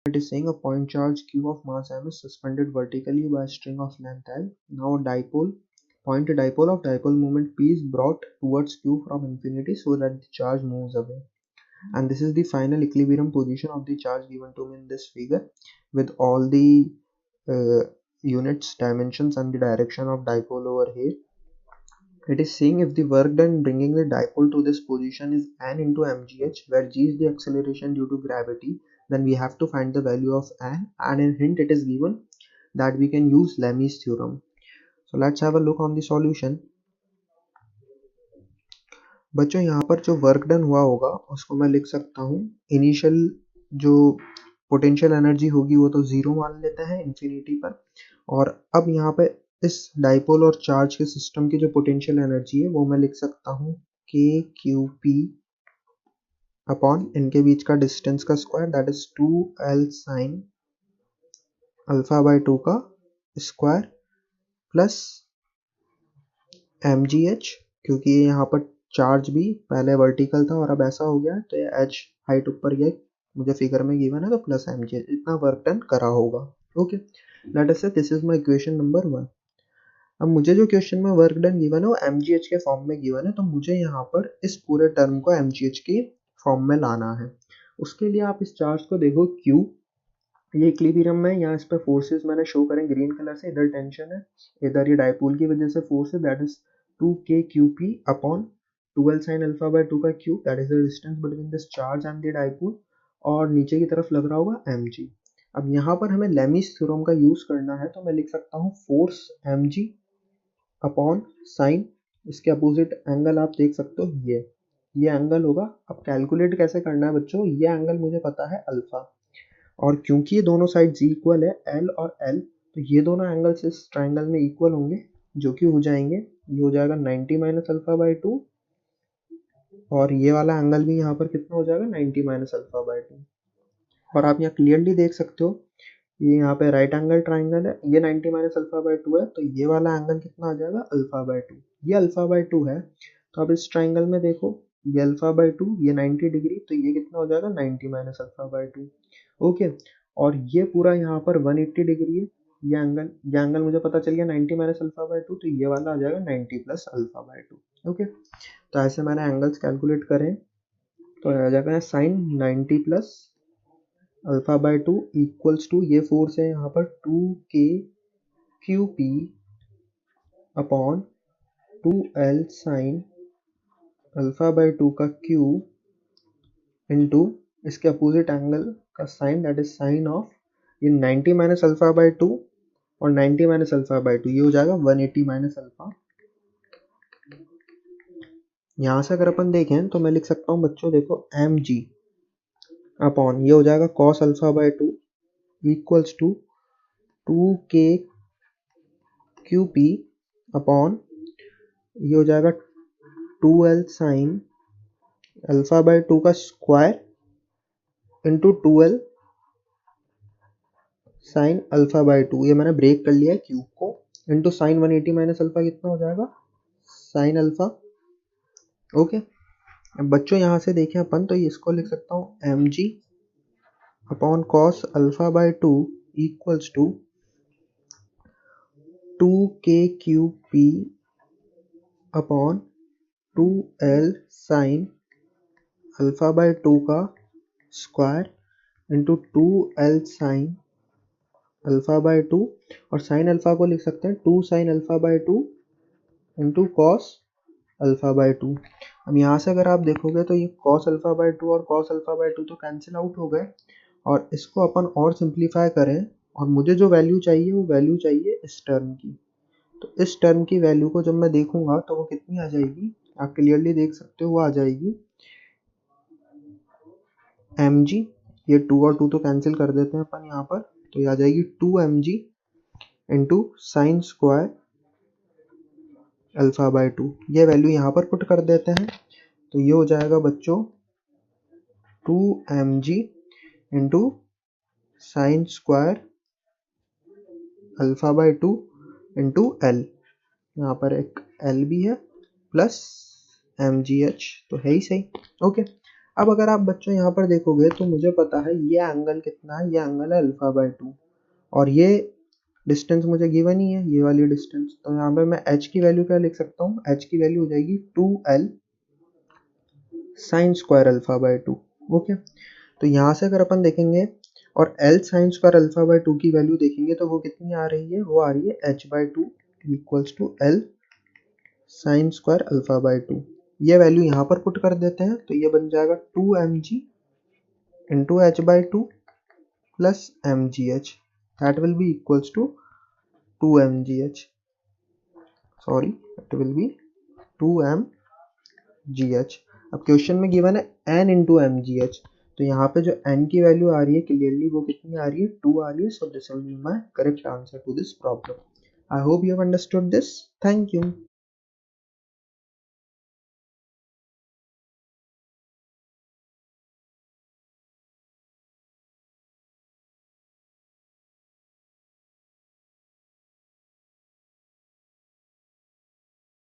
It is saying a point charge q of mass m is suspended vertically by a string of length l. Now a point dipole of dipole moment p is brought towards q from infinity so that the charge moves away. And this is the final equilibrium position of the charge given to me in this figure with all the units, dimensions and the direction of dipole over here. It is saying if the work done bringing the dipole to this position is n into mgh, where g is the acceleration due to gravity, then we have to find the value of n, and in hint it is given that we can use Lami's theorem. So let's have a look on the solution. बच्चों यहाँ पर जो work done हुआ होगा उसको मैं लिख सकता हूँ, इनिशियल जो पोटेंशियल एनर्जी होगी वो तो जीरो मान लेते हैं इन्फिनिटी पर, और अब यहाँ पे इस डाइपोल और चार्ज के सिस्टम की जो पोटेंशियल एनर्जी है वो मैं लिख सकता हूँ के क्यू पी अपॉन इनके बीच का डिस्टेंस का square, that is 2l sine alpha by 2 का स्क्वायर प्लस mgh, क्योंकि ये यहाँ पर चार्ज भी पहले वर्टिकल था और अब ऐसा हो गया तो ये h हाइट ऊपर गया, मुझे फिगर में गिवन है तो प्लस mgh, इतना वर्क डन करा होगा. ओके, लेट अस से this is my equation number 1. अब मुझे जो क्वेश्चन में वर्क डन गिवन है वो mgh के फॉर्म में गिवन है, तो मुझे यहाँ पर इस पूरे टर्म को mgh के फॉर्म में लाना है. उसके लिए आप इस चार्ज को देखो q, ये इक्विलिब्रियम में, यहाँ इस पे फोर्सेस मैंने शो करें ग्रीन कलर से, इधर टेंशन है, इधर ये डाइपोल की वजह से फोर्स है, that is 2kqp upon 2l sin alpha by 2 का cube, that is the distance between this charge and the dipole, और नीचे की तरफ लग रहा होगा mg. अब यहाँ पर हमें लेमीज थ्योरम का यूज करना है, तो मैं लिख सकता हूँ फोर्स mg अपॉन साइन, इसके अपोजिट एंगल आप देख सकते हो ये एंगल होगा. अब कैलकुलेट कैसे करना है बच्चों, ये एंगल मुझे पता है अल्फा, और क्योंकि ये दोनों साइड्स इक्वल है L और L, तो ये दोनों एंगल्स इस ट्राइंगल में इक्वल होंगे, जो कि हो जाएंगे, ये हो जाएगा 90 माइनस अल्फा बाय 2, और ये वाला एंगल भी यहाँ पर कितना हो जाएगा 90 माइनस अल्फा बाय 2. और आप यहाँ क्लियरली देख सकते हो ये यहाँ पे राइट एंगल ट्राइंगल है, ये 90 माइनस अल्फा बाय 2 है, तो ये वाला एंगल कितना आ जाएगा अल्फा बाय 2, ये अल्फा बाय 2 है. तो अब इस ट्राइंगल में देखो ये अल्फा बाय 2, ये 90 डिग्री, तो ये कितना हो जाएगा 90 माइनस अल्फा बाय 2. ओके, और ये पूरा यहाँ पर 180 डिग्री है, ये एंगल मुझे पता चल गया 90 माइनस अल्फा बाय 2, तो ये वाला आ जाएगा 90 प्लस अल्फा बाय 2. ओके, तो ऐसे मैंने एंगल्स कैलकुलेट करें, तो आ जाएगा sine 90 plus alpha by 2 equals to, ये फोर्स है यहाँ पर 2kqp upon 2l sine alpha by 2 का क्यूब इंटू इसके अपोजिट एंगल का sine, that is sine of ये 90 माइनस अल्फा बाय 2 और 90 माइनस अल्फा बाय 2, ये हो जाएगा 180 माइनस अल्फा. यहाँ से अगर अपन देखें तो मैं लिख सकता हूँ बच्चों, देखो mg अपॉन ये हो जाएगा cos alpha by 2 equals to 2kqp upon ये हो जाएगा 2l साइन अल्फा बाय 2 का square into 2l sine alpha by 2, ये मैंने ब्रेक कर लिया है क्यूब को, इंटू साइन 180 माइनस अल्फा कितना हो जाएगा साइन अल्फा. ओके, अब बच्चों यहाँ से देखें अपन, तो इसको लिख सकता हूँ mg upon cos alpha by 2 equals to 2kqp upon 2l sine alpha by 2 का square into 2l sine alpha by 2, और साइन अल्फा को लिख सकते हैं 2 sine alpha by 2 into cos alpha by 2. अब यहाँ से अगर आप देखोगे तो ये कॉस अल्फा बाय 2 और कॉस अल्फा बाय 2 तो कैंसिल आउट हो गए, और इसको अपन और सिंप्लीफाई करें, और मुझे जो वैल्यू चाहिए वो वैल्यू चाहिए इस टर्म की. तो इस टर्म की वैल्यू को जब मैं देखूंगा तो वो कितनी आ जाएगी, आप क्लियरली देख सकते हो, वो आ जाएगी mg, ये 2 और 2 तो कैंसिल कर देते हैं अपन यहाँ पर, तो ये आ जाएगी 2mg into sine square alpha by 2, ये वैल्यू यहाँ पर पुट कर देते हैं, तो ये हो जाएगा बच्चों 2mg into sine square alpha by 2 into L, यहाँ पर एक एल भी है, प्लस mgh, तो है ही सही. ओके, अब अगर आप बच्चों यहाँ पर देखोगे तो मुझे पता है ये एंगल कितना है, ये एंगल है α/2 और ये डिस्टेंस मुझे गिवन ही है, ये वाली डिस्टेंस। तो यहाँ पे मैं h की वैल्यू क्या लिख सकता हूँ, h की वैल्यू हो जाएगी 2l sin² α/2। ओके, तो यहाँ से अगर अपन देखेंगे और l sin² α/2 की वैल्यू देखेंगे तो वो कितनी आ रही है, वो आ रही है h/2 equals to l sin² α/2। ये वैल्यू यहाँ पर पुट कर देते हैं तो ये बन जाएगा 2mg into h/2 plus mgh, that will be equals to 2mgh, sorry it will be 2mgh। अब क्वेश्चन में गिवन है n into mgh, तो यहाँ पे जो n की वैल्यू आ रही है क्लियरली वो कितनी आ रही है, 2 आ रही है। So this will be my correct answer to this problem. I hope you have understood this. Thank you.